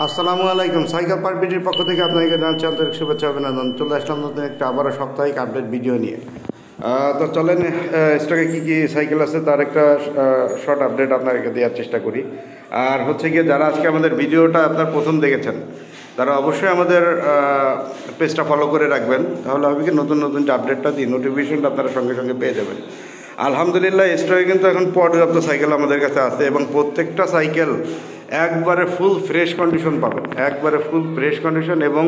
আসসালামু আলাইকুম। Cycle park বিডির পক্ষ থেকে আপনাকে জানাচ্ছি আন্তরিক শুভেচ্ছা অভিনন্দন। চলে আসলাম নতুন একটা আবারও সাপ্তাহিক আপডেট ভিডিও নিয়ে। তো চলেন স্টকে কী কী সাইকেল আছে তার একটা শর্ট আপডেট আপনাকে দেওয়ার চেষ্টা করি। আর হচ্ছে গিয়ে যারা আজকে আমাদের ভিডিওটা আপনার প্রথম দেখেছেন তারা অবশ্যই আমাদের পেজটা ফলো করে রাখবেন, তাহলে হবে কি নতুন নতুন যে আপডেটটা দিই নোটিফিকেশনটা আপনারা সঙ্গে সঙ্গে পেয়ে যাবেন। আলহামদুলিল্লাহ স্টকে কিন্তু এখন পর্যাপ্ত সাইকেল আমাদের কাছে আছে এবং প্রত্যেকটা সাইকেল একবারে ফুল ফ্রেশ কন্ডিশন পাবেন, একবারে ফুল ফ্রেশ কন্ডিশন এবং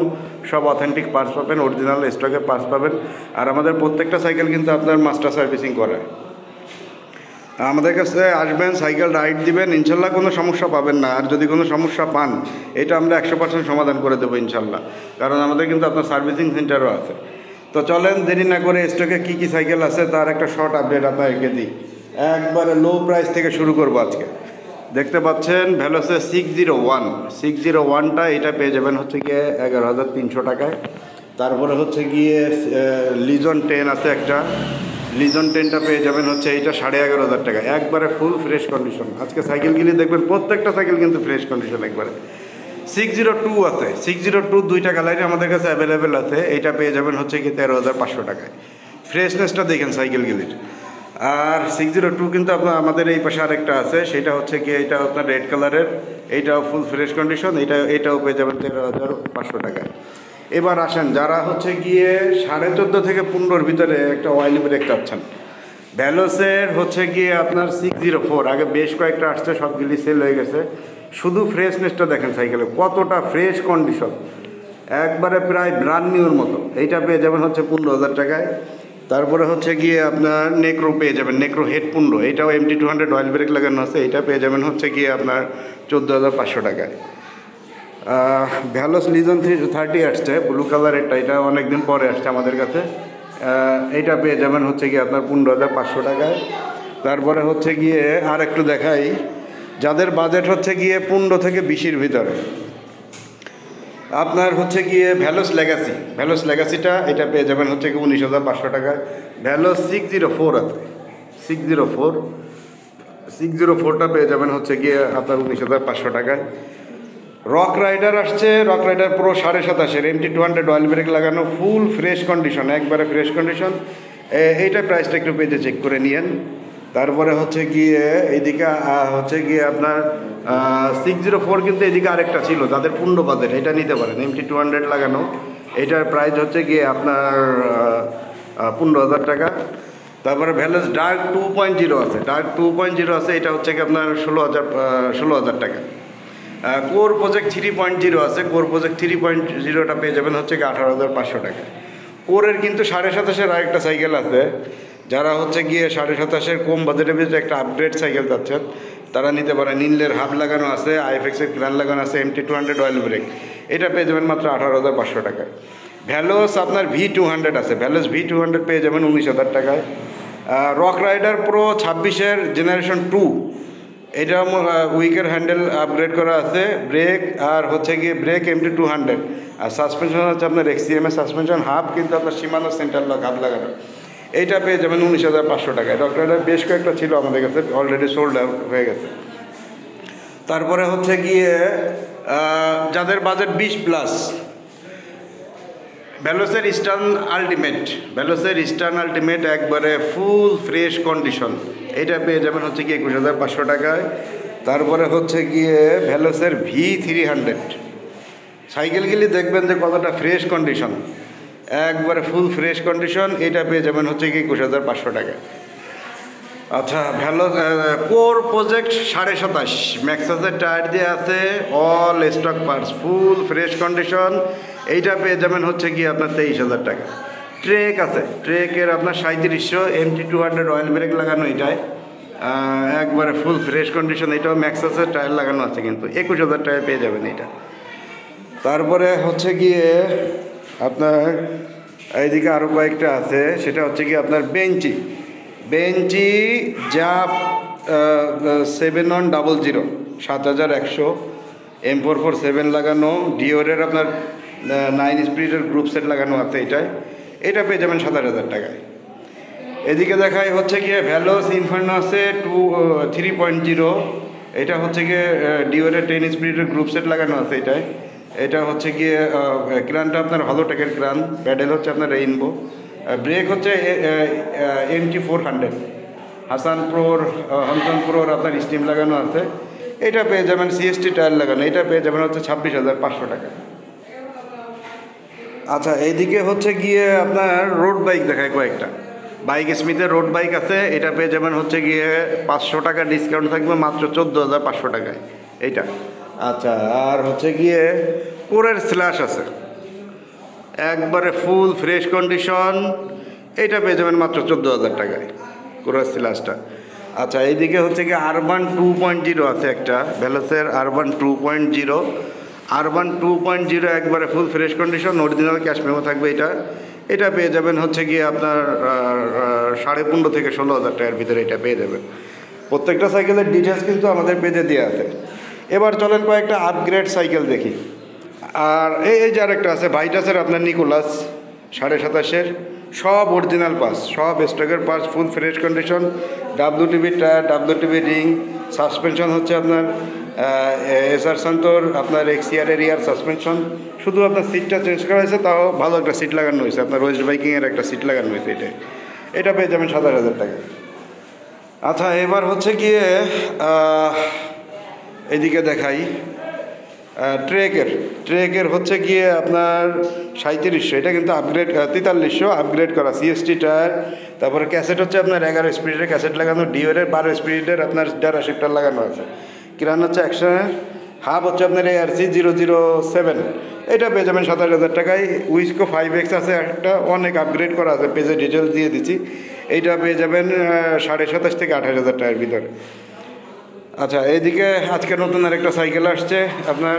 সব অথেন্টিক পার্টস পাবেন, অরিজিনাল স্টকের পার্টস পাবেন। আর আমাদের প্রত্যেকটা সাইকেল কিন্তু আপনার মাস্টার সার্ভিসিং করে। আমাদের কাছে আসবেন, সাইকেল রাইড দিবেন, ইনশাল্লাহ কোনো সমস্যা পাবেন না। আর যদি কোনো সমস্যা পান এটা আমরা 100% সমাধান করে দেবো ইনশাল্লাহ, কারণ আমাদের কিন্তু আপনার সার্ভিসিং সেন্টারও আছে। তো চলেন দেরি না করে স্টকে কী কী সাইকেল আছে তার একটা শর্ট আপডেট আপনাকে দিই। একবারে লো প্রাইস থেকে শুরু করবো আজকে। দেখতে পাচ্ছেন ভ্যালোসে 601টা, এটা পেয়ে যাবেন হচ্ছে গিয়ে 11,300 টাকায়। তারপরে হচ্ছে গিয়ে লিজন 10 আছে একটা, লিজন 10টা পেয়ে যাবেন হচ্ছে এইটা 11,500 টাকায়, একবারে ফুল ফ্রেশ কন্ডিশন। আজকে সাইকেলগুলি দেখবেন প্রত্যেকটা সাইকেল কিন্তু ফ্রেশ কন্ডিশন একবারে। 602 আছে, 602 দুইটা কালারই আমাদের কাছে অ্যাভেলেবেল আছে, এইটা পেয়ে যাবেন হচ্ছে কি 13,500 টাকায়। ফ্রেশনেসটা দেখেন সাইকেলগুলির। আর 602 কিন্তু আপনার আমাদের এই পাশে আরেকটা আছে, সেটা হচ্ছে কি এটা আপনার রেড কালারের, এইটাও ফুল ফ্রেশ কন্ডিশন, এটাও পেয়ে যাবেন 13,500 টাকায়। এবার আসেন যারা হচ্ছে গিয়ে 14.5 থেকে 15-র ভিতরে একটা অয়েল ব্রেক চাচ্ছেন, ভ্যালোসের হচ্ছে গিয়ে আপনার 604, আগে বেশ কয়েকটা আসছে, সবগুলি সেল হয়ে গেছে। শুধু ফ্রেশনেসটা দেখেন সাইকেলে কতটা ফ্রেশ কন্ডিশন, একবারে প্রায় ব্র্যান্ড নিউর মতো। এইটা পেয়ে যাবেন হচ্ছে 15,000 টাকায়। তারপরে হচ্ছে গিয়ে আপনার নেক্রো পেয়ে যাবেন, নেক্রো হেড 15, এটাও MT200 অয়েল ব্রেক লাগানো আছে, এটা পেয়ে যাবেন হচ্ছে গিয়ে আপনার 14,500 টাকায়। ভ্যালোস লিজন 30 আসছে ব্লু কালারেরটা, এটা অনেক দিন পরে আসছে আমাদের কাছে, এইটা পেয়ে যাবেন হচ্ছে গিয়ে আপনার 15,500 টাকায়। তারপরে হচ্ছে গিয়ে আর একটু দেখাই, যাদের বাজেট হচ্ছে গিয়ে 15 থেকে 20-এর ভিতরে, আপনার হচ্ছে গিয়ে ভ্যালোস লেগাসিটা এটা পেয়ে যাবেন হচ্ছে কি 19,500 টাকায়। ভ্যালোস 604 আছে, 604টা পেয়ে যাবেন হচ্ছে গিয়ে আপনার 19,500 টাকায়। রক রাইডার আসছে, রক রাইডার প্রো 27.5-এর MT200 অয়েল ব্রেক লাগানো, ফুল ফ্রেশ কন্ডিশন, একবারে ফ্রেশ কন্ডিশন। এইটার প্রাইসটা একটু পেজে চেক করে নিয়েন। তারপরে হচ্ছে গিয়ে এইদিকে হচ্ছে গিয়ে আপনার 604 কিন্তু এদিকে আরেকটা ছিল, তাদের 15 বাজেট, এটা নিতে পারেন, MT200 লাগানো, এটার প্রাইস হচ্ছে গিয়ে আপনার 15,000 টাকা। তারপরে ভ্যালোস ডার্ক 2.0 আছে, এটা হচ্ছে কি আপনার 16,000 টাকা। কোর প্রজেক্ট 3.0 আছে, কোর প্রজেক্ট 3.0টা পেয়ে যাবেন হচ্ছে কি 18,500 টাকা। কোরের কিন্তু 27.5-এর আরেকটা সাইকেল আছে, যারা হচ্ছে গিয়ে 27.5-এর কম বাজেটের ভিতরে একটা আপগ্রেড সাইকেল চাচ্ছেন তারা নিতে পারেন। ইনলের হাব লাগানো আছে, IFX-এর ক্রান লাগানো আছে, MT200 অয়েল ব্রেক, এটা পেয়ে যাবেন মাত্র 18,500 টাকায়। ভ্যালোস আপনার V200 আছে, ভ্যালোস V200 পেয়ে যাবেন 19,000 টাকায়। রক রাইডার প্রো 26-এর জেনারেশন 2, এটা উইকের হ্যান্ডেল আপগ্রেড করা আছে, ব্রেক আর হচ্ছে গিয়ে ব্রেক MT200, আর সাসপেনশন হচ্ছে আপনার XCM-এর সাসপেনশন, হাব কিন্তু আপনার সীমানো সেন্টার লক হাব লাগানো, এইটা পেয়ে যাবেন 19,500 টাকায়। রক রাইডার বেশ কয়েকটা ছিল আমাদের কাছে, অলরেডি সোল্ড আউট হয়ে গেছে। তারপরে হচ্ছে গিয়ে যাদের বাজেট 20+, ভ্যালোসের ইস্টার্ন আলটিমেট একবারে ফুল ফ্রেশ কন্ডিশন, এটা পেয়ে যাবেন হচ্ছে গিয়ে 21,500 টাকায়। তারপরে হচ্ছে গিয়ে ভ্যালোসের V300 সাইকেলগুলি দেখবেন যে কতটা ফ্রেশ কন্ডিশন, একবারে ফুল ফ্রেশ কন্ডিশন, এটা পেয়ে যাবেন হচ্ছে গিয়ে 21,500 টাকায়। আচ্ছা, কোর প্রজেক্ট 27.5 ম্যাক্সাসের টায়ার দিয়ে আছে, অল স্টক পার্টস, ফুল ফ্রেশ কন্ডিশন, এইটা পেয়ে যাবেন হচ্ছে গিয়ে আপনার 23,000 টাকা। ট্রেক আছে, ট্রেকের আপনার 3700 MT200 অয়েল ব্রেক লাগানো, এটায় একবারে ফুল ফ্রেশ কন্ডিশন, এটাও ম্যাক্সাসের টায়ার লাগানো আছে, কিন্তু 21,000 টাকায় পেয়ে যাবেন এটা। তারপরে হচ্ছে গিয়ে আপনার এইদিকে আরও কয়েকটা আছে, সেটা হচ্ছে কি আপনার বেঞ্চি যা 7100 7,100 M447 লাগানো, ডিওরের আপনার 9 স্পিডের গ্রুপ সেট লাগানো আছে, এটা পেয়ে যাবেন 27,000 টাকায়। এদিকে দেখায় হচ্ছে গিয়ে ভ্যালোস ইনফার্নো আছে 3.0, এটা হচ্ছে গিয়ে ডিওরের 10 স্পিডের গ্রুপ সেট লাগানো আছে এটায়। এটা হচ্ছে গিয়ে ক্রানটা আপনার হলোটেকের ক্রান, প্যাডেল হচ্ছে আপনার রেইনবো, ব্রেক হচ্ছে NT400 হাসান প্রোর আপনার স্টিম লাগানো আছে। এটা পেয়ে যাবেন CST টায়ার লাগানো, এটা পেয়ে যাবেন হচ্ছে 26,500 টাকা। আচ্ছা, এইদিকে হচ্ছে গিয়ে আপনার রোড বাইক দেখায় কয়েকটা। বাইক স্মিথের রোড বাইক আছে, এটা পেয়ে যাবেন হচ্ছে গিয়ে 500 টাকা ডিসকাউন্ট থাকবে মাত্র 14,500 টাকায় এইটা। আচ্ছা, আর হচ্ছে গিয়ে কোরের স্ল্যাশ আছে একবারে ফুল ফ্রেশ কন্ডিশন, এইটা পেয়ে যাবেন মাত্র 14,000 টাকায় কোরের স্ল্যাশটা। আচ্ছা, এইদিকে হচ্ছে গিয়ে আরবান 2.0 আছে একটা, ভেলোসের আরবান 2.0, আরবান 2.0 একবারে ফুল fresh condition, original cash memo থাকবে এটা। এটা পেয়ে যাবেন হচ্ছে গিয়ে আপনার 15.5 থেকে 16,000 টাকার ভিতরে এটা পেয়ে যাবেন। প্রত্যেকটা সাইকেলের ডিটেলস কিন্তু আমাদের পেজে দেওয়া আছে। এবার চলেন কয়েকটা আপগ্রেড সাইকেল দেখি। আর এই যে আরেকটা আছে ভাইটাসের আপনার নিকোলাস 27.5-এর, সব অরিজিনাল পাস, সব স্টকের পাস, ফুল fresh condition, WTB tyre, WTB ring, suspension হচ্ছে আপনার এসআর সান্তোর আপনার XCR এরিয়ার সাসপেনশন। শুধু আপনার সিটটা চেঞ্জ করা হয়েছে, তাও ভালো একটা সিট লাগানো হয়েছে, আপনার ওয়েস্ট বাইকিংয়ের একটা সিট লাগানো হয়েছে এটা পেয়ে যাবেন 27,000 টাকা। আচ্ছা, এবার হচ্ছে গিয়ে এদিকে দেখাই ট্রেকের হচ্ছে গিয়ে আপনার 3700, এটা কিন্তু আপগ্রেড 4300 আপগ্রেড করা, CST টায়ার। তারপরে ক্যাসেট হচ্ছে আপনার 11 স্পিডের ক্যাসেট লাগানো, ডিওরের 12 স্পিডের আপনার ডারা শিফটার লাগানো আছে। কিরান হচ্ছে অ্যাকশনের, হাব হচ্ছে আপনার ARC 007, এটা পেয়ে যাবেন 27,000 টাকায়। উইসকো 5X আছে একটা, অনেক আপগ্রেড করা আছে, পেজে ডিটেলস দিয়ে দিচ্ছি। এইটা পেয়ে যাবেন 27,500 থেকে 28,000 টাকার ভিতরে। আচ্ছা, এইদিকে আজকে নতুন আরেকটা সাইকেল আসছে আপনার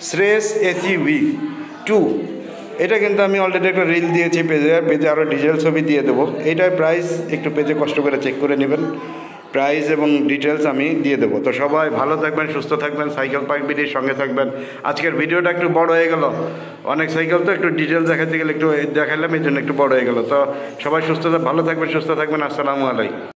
শ্রেস SUV2, এটা কিন্তু আমি অলরেডি একটা রিল দিয়েছি পেজে আরও ডিটেল ছবি দিয়ে দেবো। এইটার প্রাইস একটু পেজে কষ্ট করে চেক করে নেবেন, প্রাইস এবং ডিটেলস আমি দিয়ে দেবো। তো সবাই ভালো থাকবেন, সুস্থ থাকবেন, সাইকেল পার্ক ভিডিওর সঙ্গে থাকবেন। আজকের ভিডিওটা একটু বড় হয়ে গেল, অনেক সাইকেল তো একটু ডিটেলস দেখাতে গেলে একটু দেখালাম, এই জন্য একটু বড় হয়ে গেল। তো সবাই ভালো থাকবেন, সুস্থ থাকবেন। আসসালামু আলাইকুম।